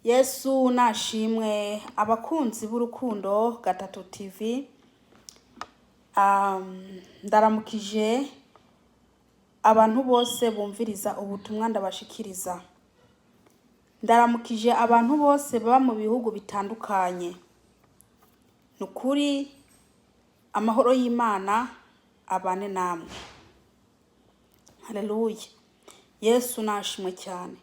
Yesu nashimwe abakunzi b'urukundo gatatu TV. Ndaramukije abantu bose bumviriza ubutumwa ndabashikiriza. Ndaramukije abantu bose baba mu bihugu bitandukanye. Nukuri amahoro y'Imana abane namwe. Haleluya. Yesu nashimwe cyane.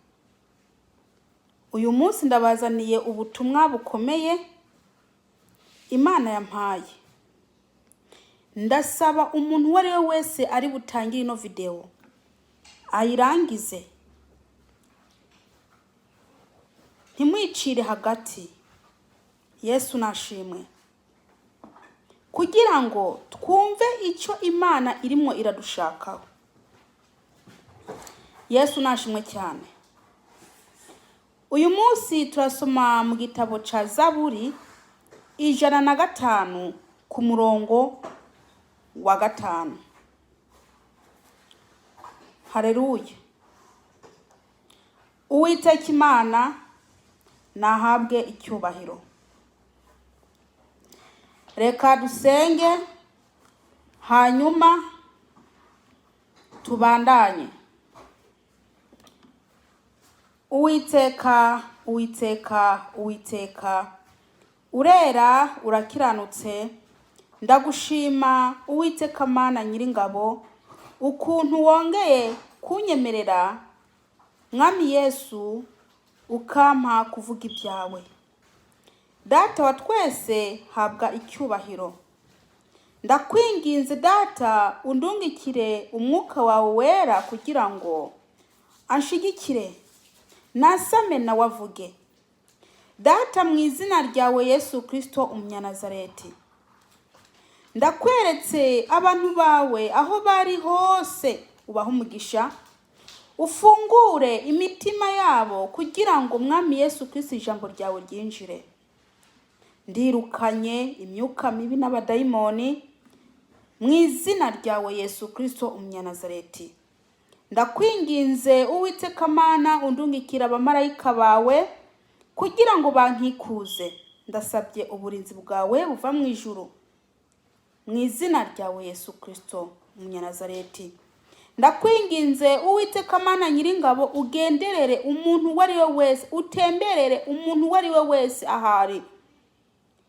Uyu munsi ndabazaniye ubutumwa bukomeye Imana yampaye. Ndasaba umuntu wari we wese ari butangire ino video ayirangize. Ntimwicire hagati. Yesu nashimwe. Kugira ngo twumve icyo Imana irimo iradushakaho. Yesu nashimwe cyane. Uyu munsi turasoma mu gitabo ca Zaburi 105 ku murongo wa 5. Haleluya. Uwiteka Imana nahabwe icyubahiro. Reka dusenge hanyuma tubandanye. Uwiteka, Uwiteka, Uwiteka, urera urakiranutse, ndagushima Uwiteka Mana nyiringabo, ukuntu wongeye kunyemerera Mwami Yesu ukampa kuvuga ibyawe. Data wa twese habwa icyubahiro. Ndakwinginze Data undungikire umwuka wawe wera kugira ngo anshigikire nasame na wavuge. Data mu izina ryawe Yesu Kristo umunyanazareti. Ndakweretse abantu bawe aho bari hose ubaho umugisha. Ufungure imitima yabo kugira ngo Mwami Yesu Kristo ijambo ryawe ryinjire. Ndirukanye imyuka mibi n'abadayimoni mu izina ryawe Yesu Kristo umunyanazareti. Ndakwinginze Uwiteka Mana undungikira abamarayika bawe kugira ngo bankikuze. Ndasabye uburinzi bwawe buva mu ijuru mu izina ryawe Yesu Kristo umunyanazareti. Ndakwinginze Uwiteka Mana nyiringabo ugenderere umuntu wari we wese, utemberere umuntu wari we wese ahari.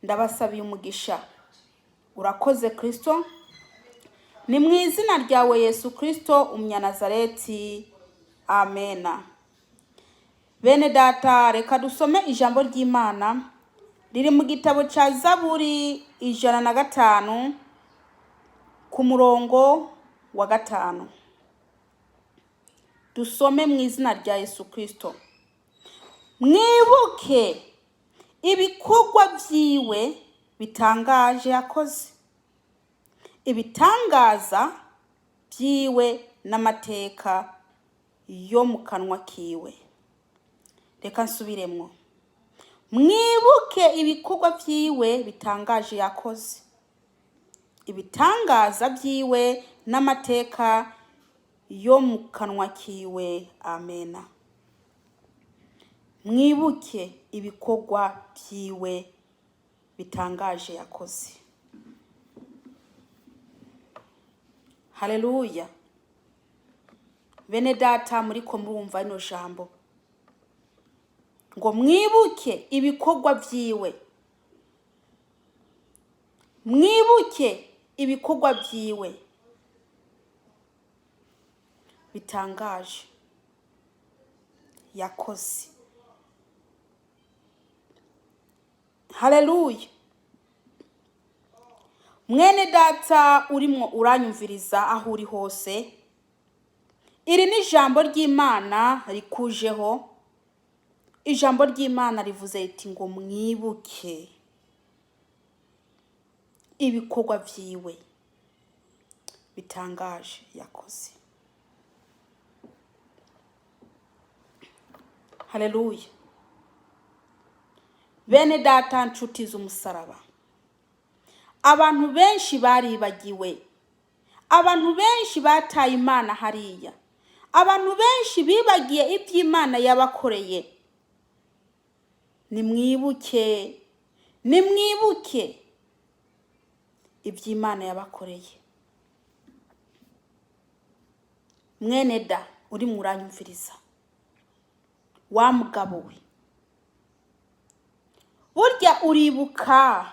Ndabasabiye umugisha. Urakoze Kristo. Ni mu izina ryawe Yesu Kristo umunyanazareti. Amena. Bene data, reka dusome ijambo ry'Imana riri mu gitabo ca Zaburi 105 ku murongo wa 5. Dusome mu izina rya Yesu Kristo. Mwibuke ibikorwa byiwe bitangaje yakoze. Ibitangaza byiwe n'amateka yo mu kanwa kiwe. Reka nsubiremwo. Mwibuke ibikorwa byiwe bitangaje yakoze. Ibitangaza byiwe n'amateka yo mu kanwa kiwe. Amena. Mwibuke ibikorwa byiwe bitangaje yakoze. Haleluya. Bene data muriko murumva ino jambo ngo mwibuke ibikorwa byiwe. Mwibuke ibikorwa byiwe bitangaje yakoze. Haleluya. Mwene data urimo uranyumviriza aho uri hose, iri ni ijambo ry'Imana rikujeho. Ijambo ry'Imana rivuze iti ngo mwibuke ibikorwa byiwe bitangaje yakoze. Haleluya. Bene data nshuti z'umusaraba, abantu benshi baribagiwe. Abantu benshi bataye Imana hariya. Abantu benshi bibagiye iby'Imana yabakoreye. nimwibuke iby'Imana yabakoreye. Mwene da uri muranyumviriza, wa mugabo we, burya uribuka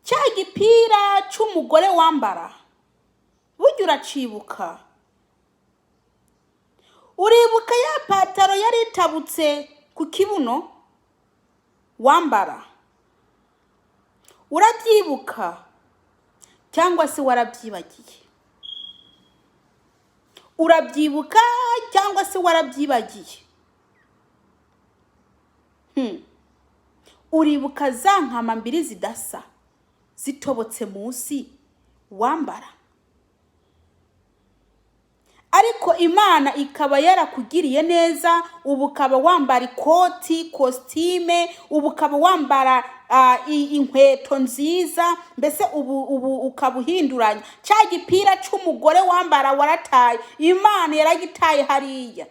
cya gipira c'umugore wambara? Burya uracibuka? Uribuka ya pataro yari itabutse ku kibuno wambara? Urabyibuka cyangwa se warabyibagiye? Urabyibuka cyangwa se warabyibagiye? Uribuka za nkama mbiri zidasa zitobotse munsi wambara? Ariko Imana ikaba yarakugiriye neza, ubu ukaba wambara ikoti, kostime, ubu ukaba wambara inkweto nziza, mbese ubu ukaba uhinduranya. Cya gipira c'umugore wambara warataye, Imana yaragitaye hariya,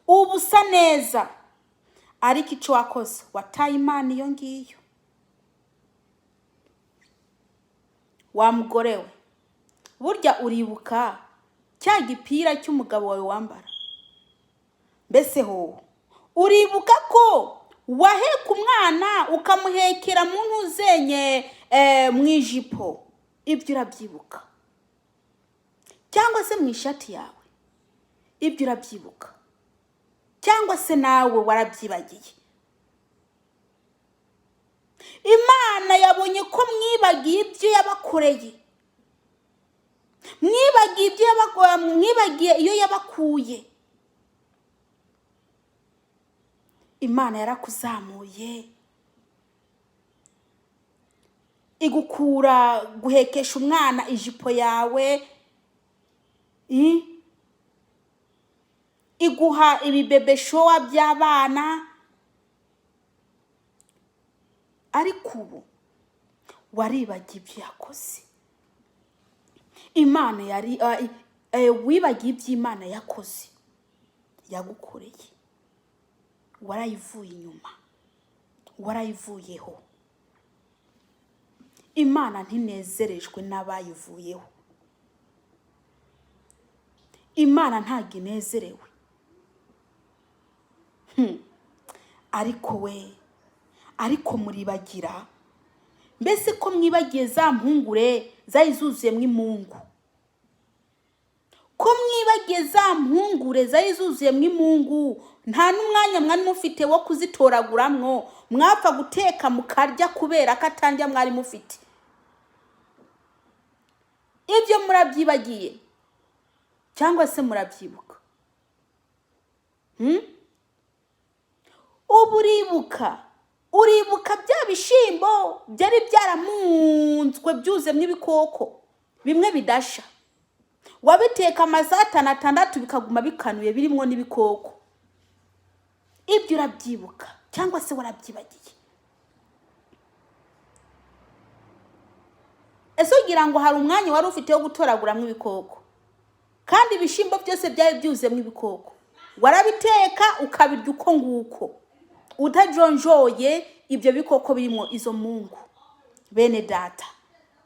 ubu usa neza. Ariko icyo wakoze, wataye Imana iyo ngiyo. Wa mugore we, burya uribuka cya gipira cy'umugabo wawe wambara? Mbese ho uribuka ko waheka umwana ukamuhekera mu ntuzenye mu ijipo? Ibyo urabyibuka? Cyangwa se mu ishati yawe? Ibyo urabyibuka? Cyangwa se nawe warabyibagiye? Imana yabonye ko mwibagiye ibyo yabakoreye, mwibagiye iyo yabakuye. Imana yarakuzamuye igukura guhekesha umwana ijipo yawe, iguha ibibebe showa by'abana. Ariko ubu waribagiye ibyo yakoze. Imana yari wibagiye iby'Imana yakoze, yagukoreye. Warayivuye inyuma, warayivuyeho. Imana ntinezerejwe n'abayivuyeho. Imana ntabwo inezerewe. Ariko muribagira, mbese ko mwibagiye za mpungure zari zuzuyemo imungu? Ko mwibagiye za mpungure zari zuzuyemo imungu, nta n'umwanya mwari mufite wo kuzitoraguramwo, mwapfa guteka mukarya kubera ko atandya mwari mufite. Ibyo murabyibagiye cyangwa se murabyibuka? Ubu uribuka bya bishimbo byari byaramunzwe byuzemwe ibikoko bimwe bidasha? Wabiteka amasaha 6 bikaguma bikanuye birimo n'ibikoko. Ibyo urabyibuka cyangwa se warabyibagiye? Ese ugira ngo hari umwanya wari ufite wo gutoraguramwe ibikoko? Kandi ibishimbo byose byari byuzemwe ibikoko. Warabiteka ukabirya uko nguko, utajonjoye ibyo bikoko birimo izo mungu. Bene data,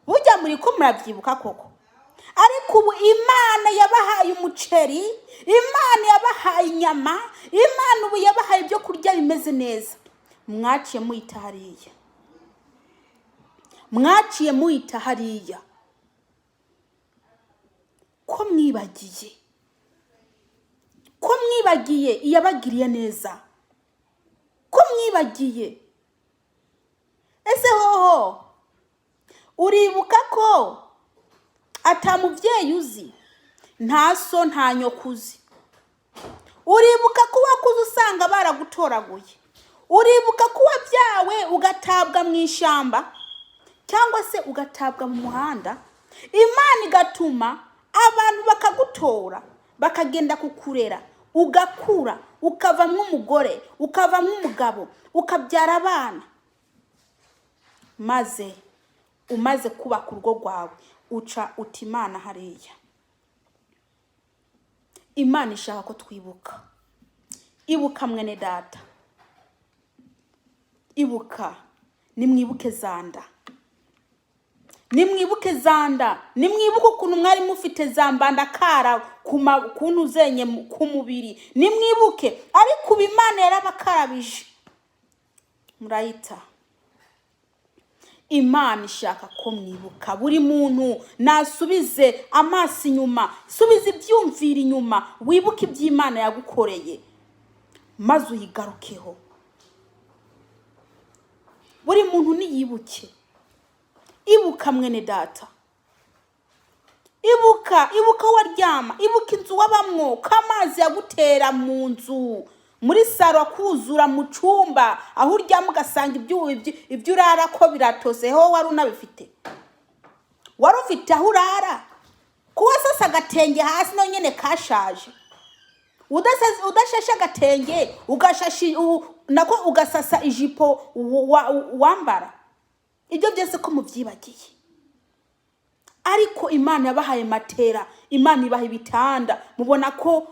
burya muri ko murabyibuka koko? Ariko ubu Imana yabahaye umuceri, Imana yabahaye inyama, Imana ubu yabahaye ibyo kurya bimeze neza. Mwaciye muyita hariya. Ko mwibagiye iyabagiriye neza? Ko mwibagiye? Ese hoho uribuka ko atamuvyeyi uzi, nta so nta nyokuzi? Uribuka ko wakuze usanga baragutoraguye? Uribuka ko wabyawe ugatabwa mu ishamba cyangwa se ugatabwa mu muhanda? Imana igatuma abantu bakagutora, bakagenda kukurera, ugakura, ukavamwo umugore, ukavamwo umugabo, ukabyara abana. Maze umaze kubaka urugo rwawe, uca uti Imana hariya. Imana ishaka ko twibuka. Ibuka mwene data, ibuka, nimwibuke zanda, nimwibuke zanda, nimwibuke ukuntu mwari mufite zambanda kara kuntu zenye ku mubiri, nimwibuke. Ariko Imana yarabakarabije, murayita. Imana ishaka ko mwibuka. Buri muntu nasubize amaso inyuma, subiza ibyumvira inyuma, wibuke iby'Imana yagukoreye, maze uyigarukeho. Buri muntu niyibuke. Ibuka mwene data, ibuka waryama, ibuka inzu wabamwo, kamazi yagutera mu nzu, muri saro kuzura mu cyumba, aho uryama ugasanga ibyo urara ko biratose. Ho wari unabifite, wari ufite aho urara, kuba sasa agatenge hasi no nyene kashaje, udashashe agatenge ugashashi nako ugasasa ijipo wambara. Ibyo byose ko muvyibagiye. Ariko Imana yabahaye matera, Imana ibaha ibitanda, mubona ko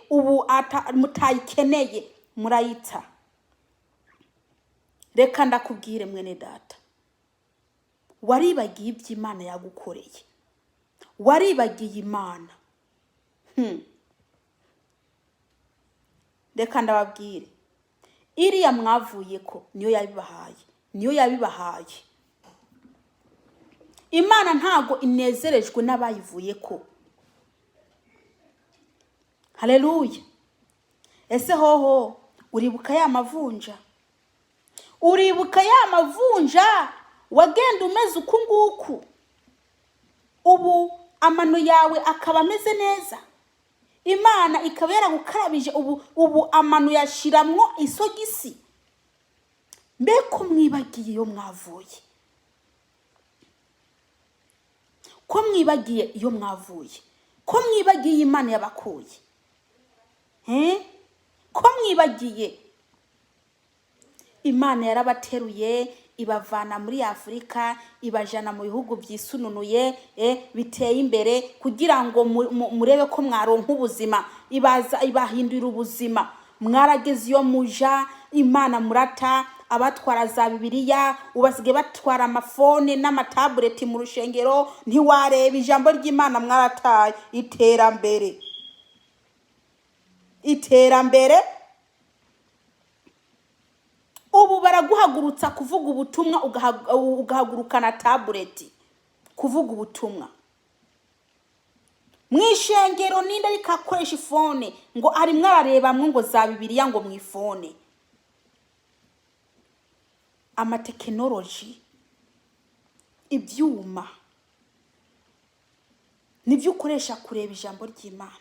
ubu mutayikeneye, murayita. Reka ndakubwire mwene data, waribagiye iby'Imana yagukoreye, waribagiye Imana. Reka ndababwire, iriya mwavuye ko niyo yabibahaye. Imana ntago inezerejwe n'abayivuye ko. Haleluya. Ese hoho uribuka ya mavunja? Uribuka ya mavunja wagenda umeze uku nguku, ubu amano yawe akaba ameze neza? Imana ikaba yaragukarabije, ubu amano yashiramwo isogisi. Mbeko mwibagiye iyo mwavuye? Ko mwibagiye iyo mwavuye? Ko mwibagiye Imana yabakuye? Ko mwibagiye? Imana yarabateruye, ibavana muri Afrika, ibajana mu bihugu byisununuye, biteye imbere, kugira ngo murebe ko mwaronka ubuzima. Ibahindura ubuzima. Mwarageze iyo muja, Imana murata, abatwara za Bibiliya ubasige batwara amafone n'amatabureti mu rushengero, ntiwareba ijambo ry'Imana, mwarataye. Iterambere. Ubu baraguhagurutsa kuvuga ubutumwa, ugahagurukana tabureti kuvuga ubutumwa. Mwishengero ninde rikakoresha ifone ngo ari mwarareba ngo za Bibiliya ngo mwifone. Amatekinoloji, ibyuma nibyo ukoresha kureba ijambo ry'Imana,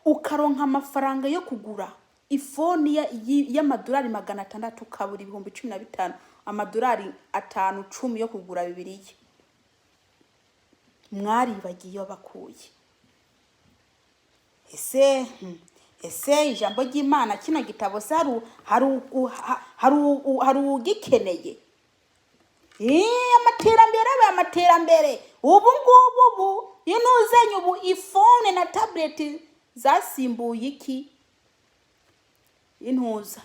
ukaronka amafaranga yo kugura ifoni y'amadolari 600, ukabura 15,000, amadolari 5-10 yo kugura Bibiliya. Mwaribagiye bakuye. Ese ijambo ry'Imana kino gitabo hari ugikeneye? Amaterambere ubu ngubu inuzanye, ubu ifone na tablet zasimbuye iki? Intuza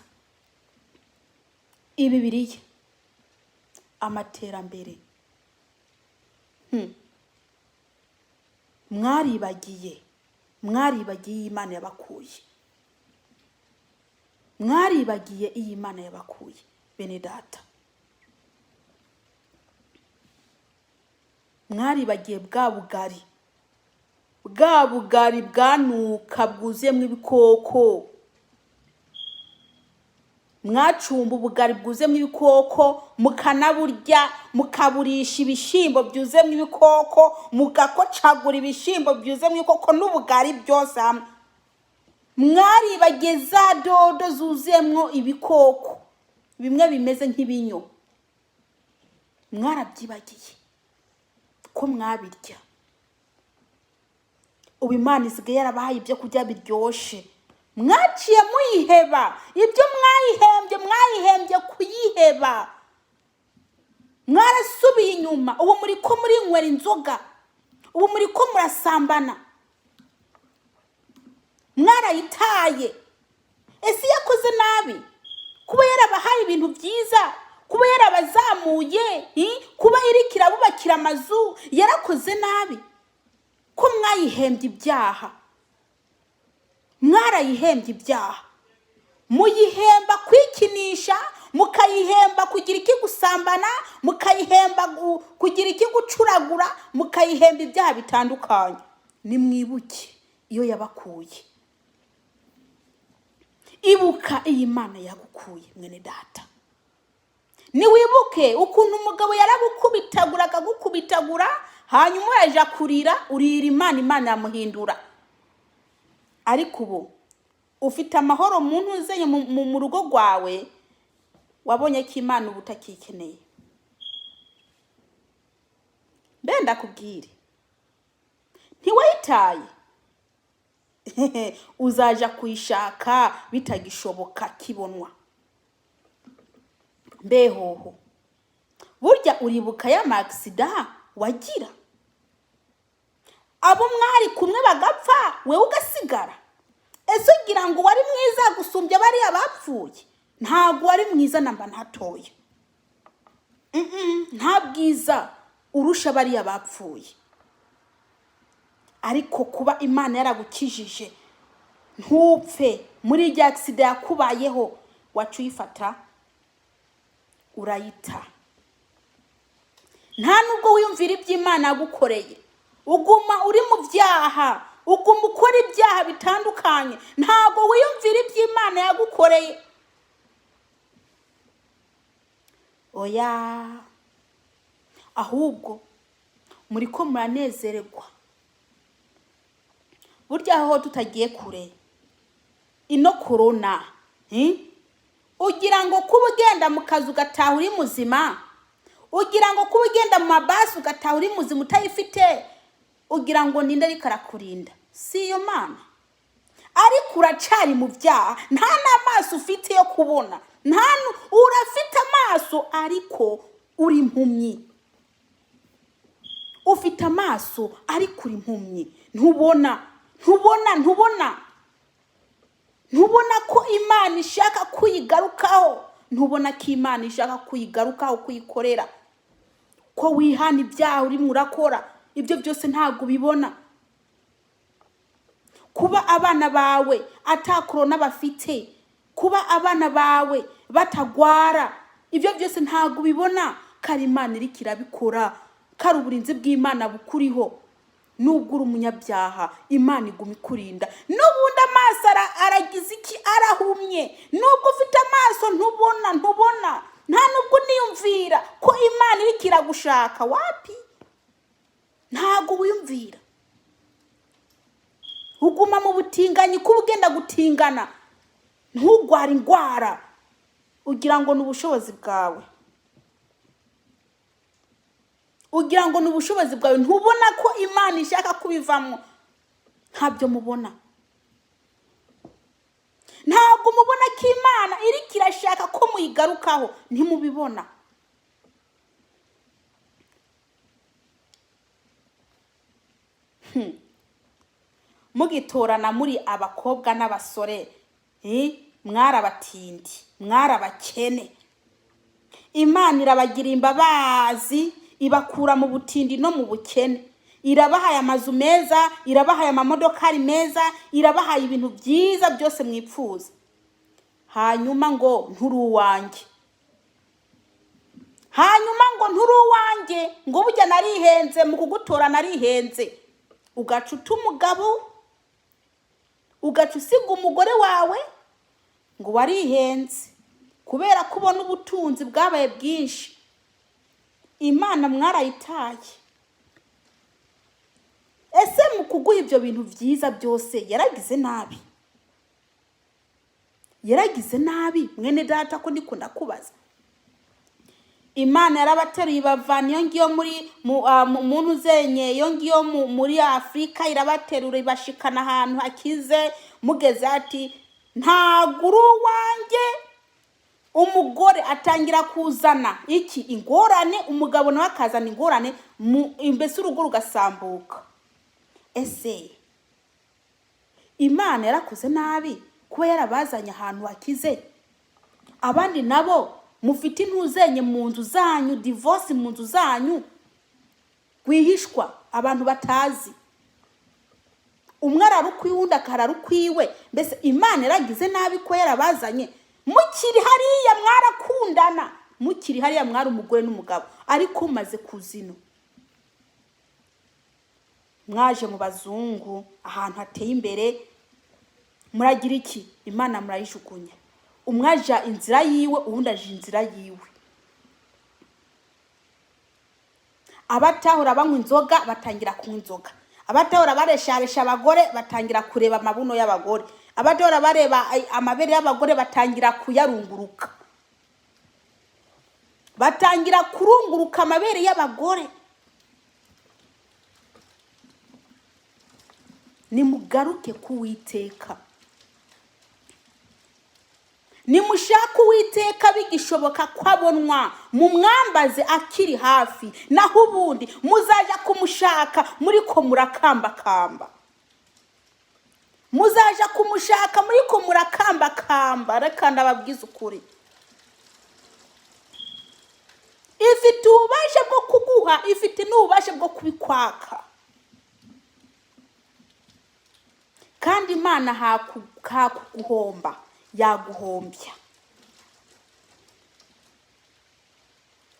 Bibiliya. Amaterambere. Mwaribagiye Imana yabakuye. Mwaribagiye iyi Imana yabakuye bene data. Mwaribagiye bwa bugari bwanuka bwuzuyemo ibikoko. Mwacumba ubugari bwuzuyemo ibikoko, mukanaburya, mukaburisha ibishimbo byuzuyemo ibikoko, mugakocagura ibishimbo byuzuyemo ibikoko n'ubugari byose hamwe. Mwaribagiye za dodo zuzuyemo ibikoko, bimwe bimeze nk'ibinyo. Mwarabyibagiye ko mwabirya. Ubu Imana isigaye yarabahaye ibyo kurya biryoshe. Mwaciye muyiheba. Ibyo mwayihembye kuyiheba. Mwarasubiye inyuma. Ubu muri ko muri nywera inzoga, ubu muri ko murasambana. Mwarayitaye. ese yakoze nabi kuba yarabahaye ibintu byiza, kuba yarabazamuye, kuba iriko irabubakira amazu, yarakoze nabi? Ko mwayihembye ibyaha, mwarayihembye ibyaha, muyihemba kwikinisha, mukayihemba kugira ikigusambana, mukayihemba kugira ikigucuragura, mukayihemba ibyaha bitandukanye. Nimwibuke iyo yabakuye. Ibuka iyi Mana yagukuye mwene data. Niwibuke ukuntu umugabo yaragukubitagura akagukubitagura, hanyuma uraja kurira, urira Imana, Imana yamuhindura. Ariko ubu ufite amahoro mu ntuzeye mu rugo rwawe, wabonye ko Imana ubu utakikeneye. Benda kubwire, ntiwayitaye. Uzaja kuyishaka bitagishoboka kibonwa. Mbehoho, burya uribuka ya maksida wagira, abo mwari kumwe bagapfa, wewe ugasigara. Ese ugira ngo wari mwiza gusumbya bari abapfuye? Ntabwo wari mwiza namba ntatoye. Nta bwiza urusha bari abapfuye. Ariko kuba Imana yaragukijije ntupfe muri rya accident yakubayeho, wacuyifata urayita. Nta nubwo wiyumvira iby'Imana yagukoreye, uguma uri mu byaha, uguma ukora ibyaha bitandukanye, ntabwo wiyumvira iby'Imana yagukoreye. Oya, ahubwo muri ko muranezererwa. Burya aho tutagiye kure, ino corona, ugira ngo kuba ugenda mu kazi ugataha uri muzima, ugira ngo kuba ugenda mu mabasi ugataha uri muzima utayifite, ugira ngo ninde ariko arakurinda? Si iyo Mana. Ariko uracari mu byaha, nta n'amaso ufite yo kubona, urafite amaso ariko uri impumyi. Ufite amaso ariko uri impumyi, ntubona ko Imana ishaka kuyigarukaho, ntubona ko Imana ishaka kuyigarukaho, kuyikorera, ko wihana ibyaha urimo urakora. Ibyo byose ntabwo ubibona. Kuba abana bawe ata corona bafite, kuba abana bawe batagwara, ibyo byose ntabwo ubibona. Kari Imana iriko irabikora, kari uburinzi bw'Imana bukuriho. Nubwo uri umunyabyaha, Imana iguma ikurinda. Nubundi amaso aragize iki? Arahumye. Nubwo ufite amaso ntubona. Nta nubwo niyumvira ko Imana iriko iragushaka. Wapi? Ntago wiyumvira. Uguma mu butinganyi, kuba ugenda gutingana, ntugwara ingwara, ugira ngo n'ubushobozi bwawe. Ugira ngo n'ubushobozi bwawe, ntubona ko Imana ishaka kubivamo. Ntabyo mubona. Ntabwo mubona ko Imana iriko irashaka ko muyigarukaho, ntimubibona. Mugitorana muri abakobwa n'abasore, mwarabatindi, mwarabakene. Imana irabagira imbabazi, ibakura mu butindi no mu bukene. Irabahaye amazu meza, irabahaye amamodokari meza, irabahaye ibintu byiza byose mwipfuza. Hanyuma ngo nturi uwanjye. Ngo burya narihenze, mu kugutora narihenze. Ugacuta umugabo, ugaca usiga umugore wawe, ngo warihenze kubera kubona ubutunzi bwabaye bwinshi. Imana mwarayitaye. Ese mu kuguha ibyo bintu byiza byose yaragize nabi? Yaragize nabi mwene data? Ko ndikunda kubaza. Imana yarabateruye ibavana iyo ngiyo muri muntu zenye, iyo ngiyo muri Afrika, irabaterura ibashikana ahantu hakize. Mugeze ati ntaguru wanjye, umugore atangira kuzana iki? Ingorane. Umugabo nawe akazana ingorane, mbese urugo rugasambuka. Ese Imana yarakoze nabi kuba yarabazanye ahantu hakize. Abandi nabo mufite intuzenye mu nzu zanyu, divorce mu nzu zanyu, gwihishwa abantu batazi. Umwe ararukwiwe undi akararukwiwe. Mbese Imana yaragize nabi ko yarabazanye. Mukiri hariya mwarakundana, mukiri hariya mwari umugore n'umugabo, ariko umaze kuzino mwaje mu bazungu ahantu hateye imbere, muragira iki? Imana murayijugunya. Umwaja inzira yiwe, ubundi aje inzira yiwe. Abatahora banywa inzoga batangira kunywa inzoga. Abatahora baresharesha abagore batangira kureba amabuno y'abagore. Abatahora bareba amabere y'abagore batangira kuyarunguruka. Batangira kurunguruka amabere y'abagore. Nimugaruke ku Uwiteka. Nimushaka Uwiteka bigishoboka kwabonwa, mumwambaze akiri hafi, naho ubundi muzaja kumushaka muriko murakambakamba. Muzaja kumushaka muriko murakambakamba. Reka ndababwiza ukuri, ifite ububasha bwo kuguha, ifite n'ububasha bwo kubikwaka. Kandi Imana hakuguhomba, yaguhombya.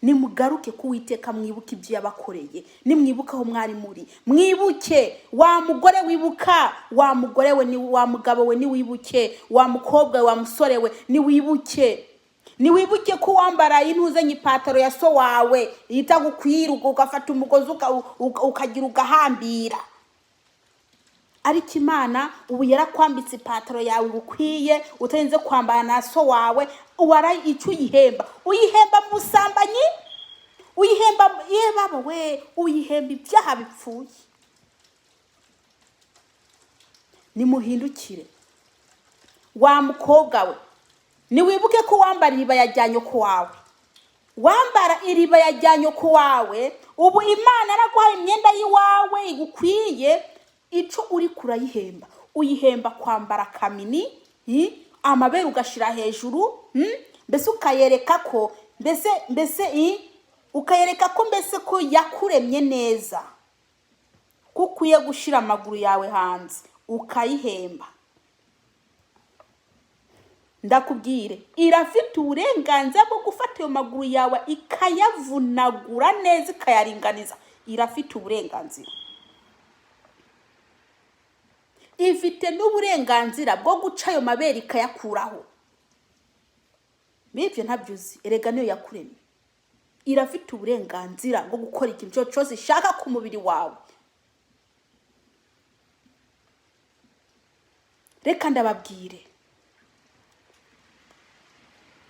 Nimugaruke ku Uwiteka, mwibuke ibyo yabakoreye. Nimwibuka aho mwari muri, mwibuke. Wa mugore wibuka, wa mugore we ni wa mugabo we, ni wibuke. Wa mukobwa we, wa musore we, ni wibuke. Ni wibuke ko wambara intuzenye ipataro ya so wawe yita gukwiruka, ugafata umugozi ukagira ugahambira. Ariko Imana ubu yarakwambitse ipataro yawe gukwiye, utarinze kwambara na so wawe. Uwara icyo uyihemba, uyihemba mu busambanyi, uyihemba yebaba we, uyihemba ibyaha bipfuye. Nimuhindukire. Wa mukobwa we, niwibuke ko wambara iriba yajyanye ku wawe. Wambara iriba yajyanye ku wawe, ubu Imana yaraguhaye imyenda yiwawe igukwiye. Ico uri kurayihemba, uyihemba kwambara kamini, amabere ugashira hejuru, mbese ukayereka ko ukayereka ko mbese ko yakuremye neza, kukuye gushira amaguru yawe hanze, ukayihemba. Ndakubwire, irafite uburenganzira bwo gufata ayo maguru yawe ikayavunagura neza, ikayaringaniza. Irafite uburenganzira. Ifite n'uburenganzira bwo guca ayo mabere ikayakuraho. Bivyo ntabyuzi, erega niyo yakuremye. Irafite uburenganzira bwo gukora ikintu cyose ishaka ku mubiri wawe. Reka ndababwire,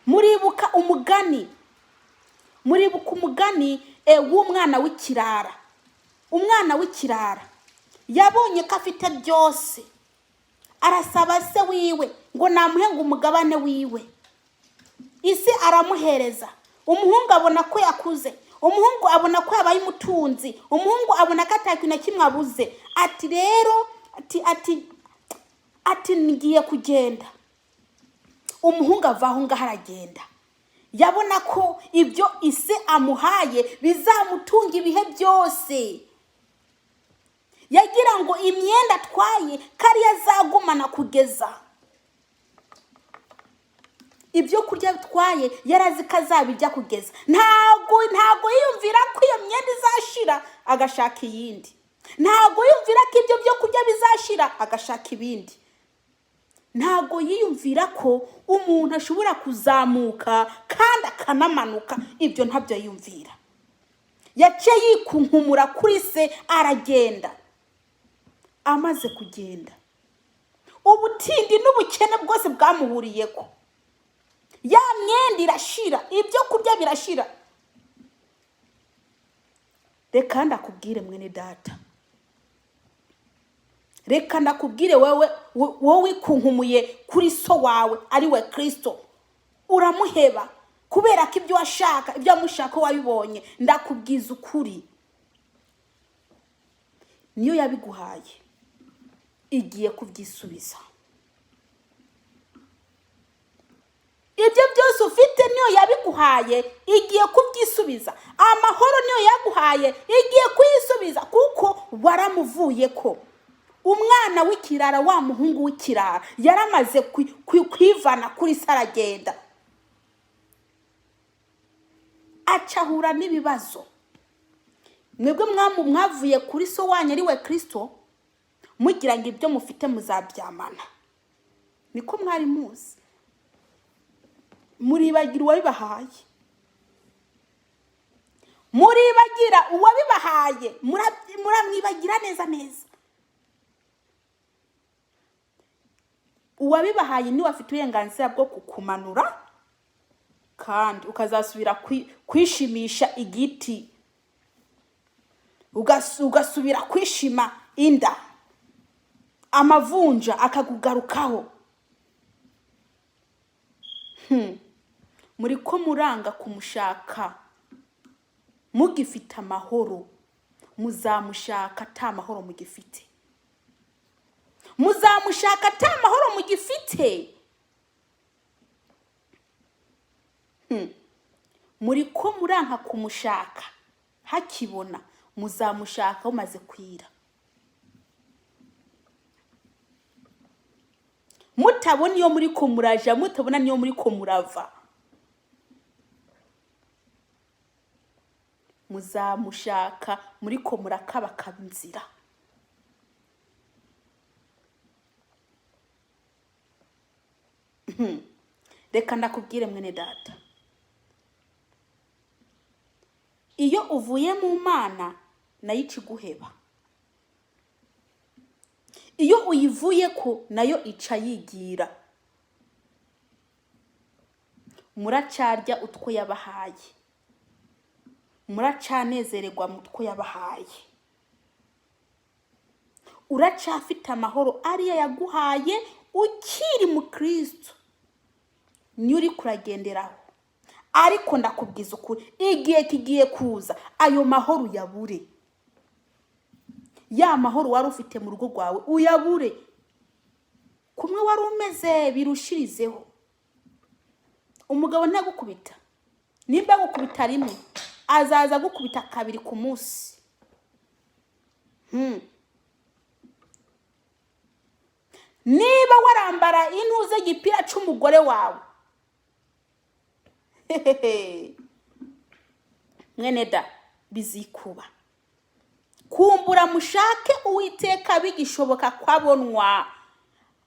muribuka umugani w'umwana w'ikirara. Umwana w'ikirara yabonye ko afite byose, arasaba se wiwe ngo namuhe ngo umugabane wiwe. Isi aramuhereza. Umuhungu abona ko yakuze, umuhungu abona ko yabaye umutunzi, umuhungu abona ko atakintu na kimwe abuze. Ati rero ati ngiye kugenda. Umuhungu avaho ngaho aragenda. Yabona ko ibyo isi amuhaye bizamutunga ibihe byose. Yagira ngo imyenda atwaye kari yazagumana kugeza. Ibyo kurya bitwaye yarazi kazabijya kugeza. Ntago yiyumvira ko iyo myenda izashira agashaka iyindi. Ntago yiyumvira ko ibyo byo kurya bizashira agashaka ibindi. Ntago yiyumvira ko umuntu ashobora kuzamuka kandi akanamanuka. Ibyo ntabyo yiyumvira. Yaciye yikunkumura kuri se aragenda. Amaze kugenda, ubutindi n'ubukene bwose bwamuhuriyeko. Ya myenda irashira, ibyo kurya birashira. Reka ndakubwire mwene data, reka ndakubwire wowe kunkumuye kuri so wawe ari we Kristo, uramuheba kubera ko ibyo washaka, ibyo amushaka wabibonye. Ndakubwiza ukuri, niyo yabiguhaye igiye kubyisubiza. ibyo byose ufite niyo yabiguhaye igiye kubyisubiza. Amahoro niyo yaguhaye igiye kuyisubiza, kuko waramuvuye ko. Umwana w'ikirara, wa muhungu w'ikirara, yaramaze kwivana kuri se aragenda, acahura n'ibibazo. Mwebwe mwavuye kuri so wanyu ari we Kristo, mugira ngo ibyo mufite muzabyamana. Niko mwari muzi. Muribagira uwabibahaye, muribagira uwabibahaye, muramwibagira neza neza. Uwabibahaye niwe afite uburenganzira bwo kukumanura, kandi ukazasubira kwishimisha igiti, ugasubira kwishima inda, amavunja akakugarukaho. Muri ko muranga kumushaka mugifite amahoro, muzamushaka ata mahoro mugifite. Muzamushaka ata mahoro mugifite. Muri ko muranka kumushaka hakibona, muzamushaka umaze kwira. Mutabona iyo muri ko muraja, mutabona niyo muri ko murava. Muzamushaka muri ko murakabakaba inzira. Reka ndakubwire mwene data, iyo uvuye mu Mana nayo ikiguheba. Iyo uyivuye ko nayo ica yigira. Muracarya utwo yabahaye, muracanezererwa mu two yabahaye. Uracafite amahoro ariyo yaguhaye ukiri mu Kristo, niyo uri kuragenderaho. Ariko ndakubwiza ukuri, igihe kigiye kuza ayo mahoro uyabure. Ya mahoro wari ufite mu rugo rwawe uyabure. Kumwe wari umeze birushirizeho. Umugabo ntagukubita, nimba gukubita rimwe azaza gukubita kabiri ku munsi. Niba warambara intuze gipira c'umugore wawe, mwene da, bizikuba. Kumbura mushake Uwiteka bigishoboka kwabonwa.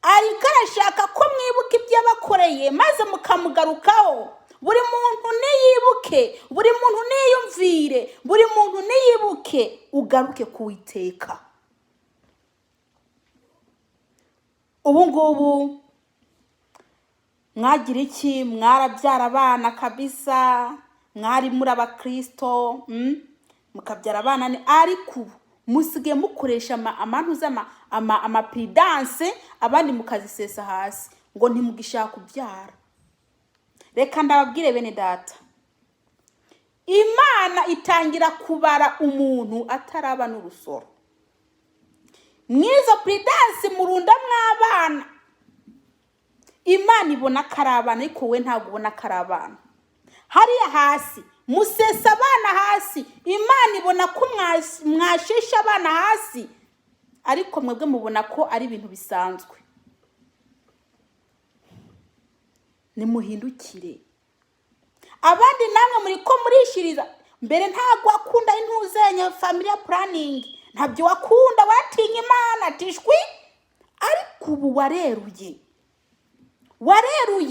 Ariko arashaka ko mwibuka ibyo yabakoreye maze mukamugarukaho. Buri muntu niyibuke, buri muntu niyumvire, buri muntu niyibuke, ugaruke ku Uwiteka. Ubu ngubu mwagira iki? Mwarabyara abana kabisa, mwari muri abakristo, mukabyara abana, ariko ubu musige mukoresha amapidanse, abandi mukazisesa hasi ngo ntimugishaka kubyara. Reka ndababwire bene data, Imana itangira kubara umuntu ataraba n'urusoro. Mwizo pidanse murunda mw'abana, Imana ibona karabana, ariko we ntabwo ubona karabana. Hariya hasi musesa abana hasi, Imana ibona ko mwashesha abana hasi, ariko mwebwe mubona ko ari ibintu bisanzwe. Nimuhindukire. Abandi namwe muri ko murishiriza, mbere ntabwo wakunda intuzenya family planning, ntabyo wakunda, waratinya Imana tishwi, ariko ubu wareruye.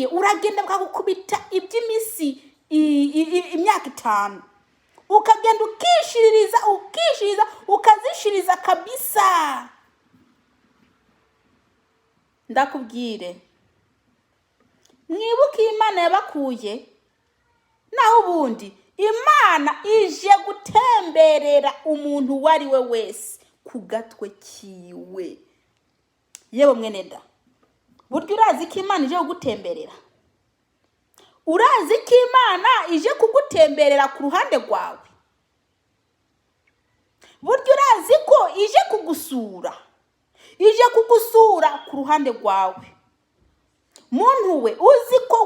Uragenda bakagukubita iby'imisi imyaka 5, ukagenda ukishiririza ukazishiriza kabisa. Ndakubwire, mwibuke Imana yabakuye, naho ubundi Imana ije gutemberera umuntu wari we wese ku gatwe kiwe. Yewe mwene da, buryo urazi ko Imana ije kugutemberera? Urazi ko Imana ije kugutemberera ku ruhande rwawe? Buryo urazi ko ije kugusura? Ije kugusura ku ruhande rwawe. Muntu we, uzi ko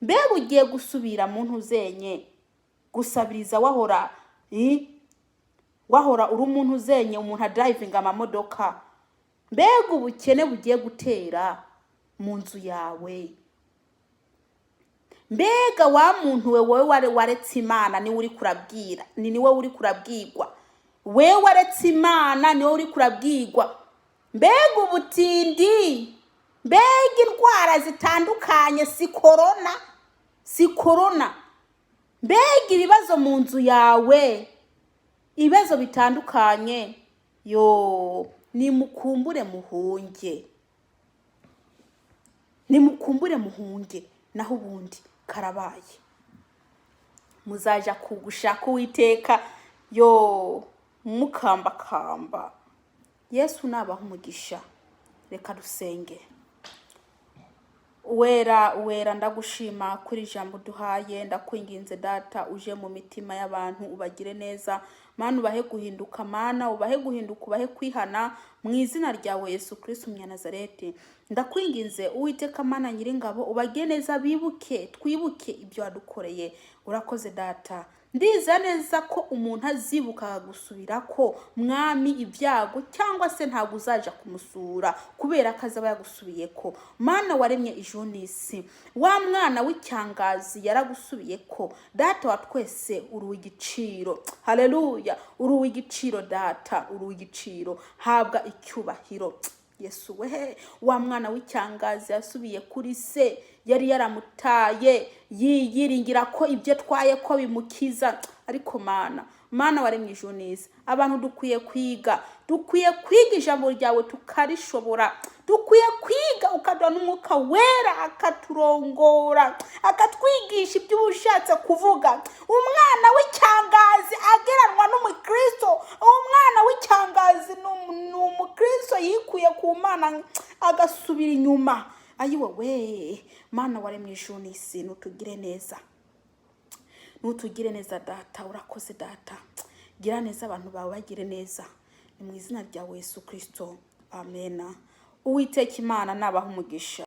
mbega ugiye gusubira mu ntuzenye gusabiriza wahora uri umuntu uzenye, umuntu adrivinga amamodoka. Mbega ubukene bugiye gutera mu nzu yawe. Mbega wa muntu wowe waretse Imana niwe uri kurabwira, niwe uri kurabwirwa. Wewe waretse Imana niwe uri kurabwirwa. Mbega ubutindi, mbega indwara zitandukanye, si corona. Mbega ibibazo mu nzu yawe, ibibazo bitandukanye. Nimukumbure muhunge, naho ubundi karabaye. Muzaja kugushaka Uwiteka mukambakamba. Yesu nabaha umugisha. Reka dusenge. Uwera ndagushima kuri ijambo duhaye, ndakwinginze Data uje mu mitima y'abantu ubagire neza. Mana ubahe guhinduka, Mana ubahe guhinduka, ubahe kwihana mu izina ryawe Yesu Kristo Umunyanazareti. Ndakwinginze Uwiteka Mana Nyiringabo ubagire neza, twibuke ibyo wadukoreye. Urakoze Data. Ndiza neza ko umuntu azibuka gusubira ko mwami ibyago cyangwa se ntago uzaja kumusura kubera kazaba yagusubiye ko. Mana waremye ijuru n'isi, wa mwana w'icyangazi yaragusubiye ko. Data wa twese uri w'igiciro. Haleluya, uri w'igiciro Data, uri w'igiciro. Habwa icyubahiro. Yesu we, wa mwana w'icyangazi yasubiye kuri se, yari yaramutaye yiringira ko ibyo twaye ko bimukiza. Ariko Mana waremye ijuru n'isi, abantu dukwiye kwiga ijambo ryawe tukarishobora. Dukwiye kwiga ukaduha n'Umwuka Wera akaturongora, akatwigisha ibyo ushatse kuvuga. Umwana w'icyangazi ageranwa n'umukristo. Umwana w'icyangazi n'umukristo yikuye ku Mana agasubira inyuma. Ayiwe we, Mana waremye ijuru n'isi, nutugire neza Data. Urakoze Data, gira neza abantu bawe, bagire neza. Ni mu izina rya Yesu Kristo, amen. Uwiteka Imana nabaha umugisha.